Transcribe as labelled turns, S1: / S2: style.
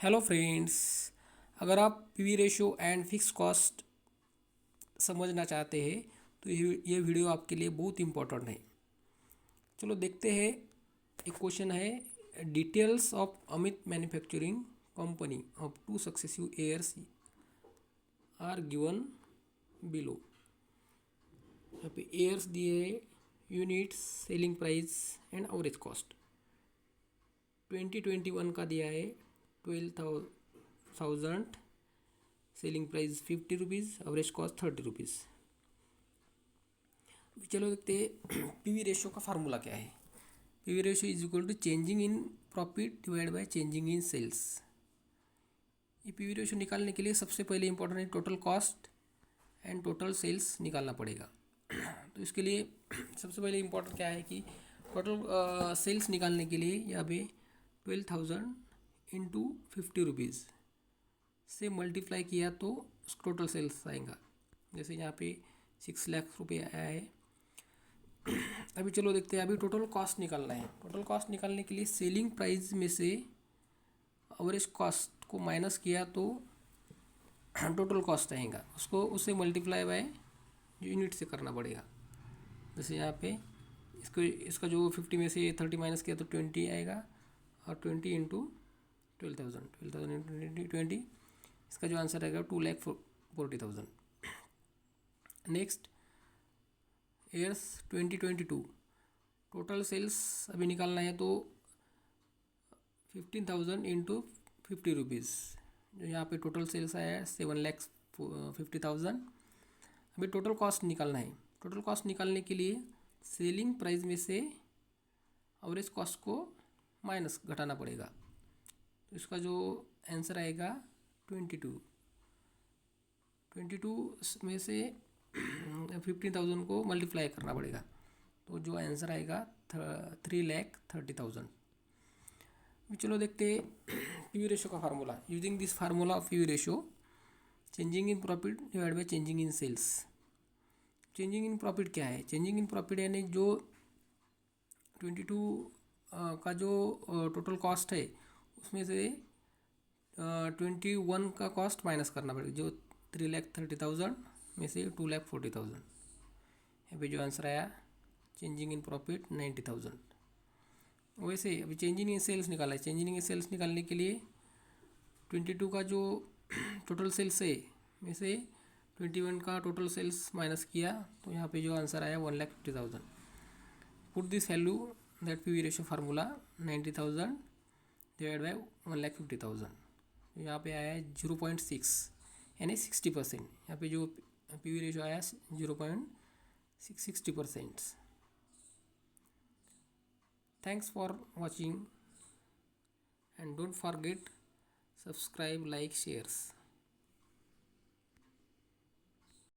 S1: Hello friends. अगर आप PV ratio and fix cost समझना चाहते हैं तो ये वीडियो आपके लिए बहुत इम्पोर्टेंट है। चलो देखते हैं। एक क्वेश्चन है, details of Amit manufacturing company of two successive years are given below. यहाँ पे ईयर्स दिए है, units, selling price and average cost. 2021 का दिया है 12,000, selling price 50 rupees, average cost 30 rupees. चलो देखते हैं पीवी रेशियो का फार्मूला क्या है। PV ratio is equal to changing in profit divide by changing in sales. ये पीवी रेशियो निकालने के लिए सबसे पहले इंपॉर्टेंट है total cost and total sales निकालना पड़ेगा। तो इसके लिए सबसे पहले इंपॉर्टेंट क्या है कि टोटल सेल्स निकालने के लिए यहाँ पे 12,000 इंटू 50 रुपीज़ से मल्टीप्लाई किया तो टोटल सेल्स आएगा। जैसे यहाँ पे 6 लाख रुपये आया है। अभी चलो देखते हैं, अभी टोटल कॉस्ट निकालना है। टोटल कॉस्ट निकालने के लिए सेलिंग प्राइस में से एवरेज कॉस्ट को माइनस किया तो टोटल कॉस्ट आएगा, उसको उससे मल्टीप्लाई बाय यूनिट से करना पड़ेगा। जैसे यहाँ पे इसका जो 50 में से 30 माइनस किया तो 20 आएगा, और 20 इंटू 12,000 इंटू 20, इसका जो आंसर आएगा 2,40,000। नेक्स्ट ईयर्स 2022, टोटल सेल्स अभी निकालना है तो 15,000 इंटू 50 रुपीज़, जो यहाँ पे टोटल सेल्स आया है 7,50,000। अभी टोटल कॉस्ट निकालना है। टोटल कॉस्ट निकालने के लिए सेलिंग प्राइस में से एवरेज कॉस्ट को माइनस घटाना पड़ेगा। तो इसका जो आंसर आएगा 22 में से 15,000 को मल्टीप्लाई करना पड़ेगा, तो जो आंसर आएगा 3,30,000। चलो देखते पीवी रेशियो का formula. Using this formula of PV ratio, changing in profit divide by changing in sales. Changing in profit क्या है? चेंजिंग इन प्रॉफिट यानी जो 22 का जो टोटल कॉस्ट है उसमें से 21 का कॉस्ट माइनस करना पड़ेगा, जो 3,30,000 में से 2,40,000। यहाँ पे जो आंसर आया चेंजिंग इन प्रॉफिट 90,000। वैसे अभी चेंजिंग इन सेल्स निकाला है। चेंजिंग इन सेल्स निकालने के लिए 22 का जो टोटल सेल्स है में से 21 का टोटल सेल्स माइनस किया, तो यहाँ पे जो आंसर आया 1,50,000। Put this value that PV ratio formula 90,000 divide by 1,50,000। यहाँ पे आया है 0.6 यानी 60%। यहाँ पे जो पीवी रेशियो आया 0.660%। Thanks for watching and don't forget subscribe, like, shares.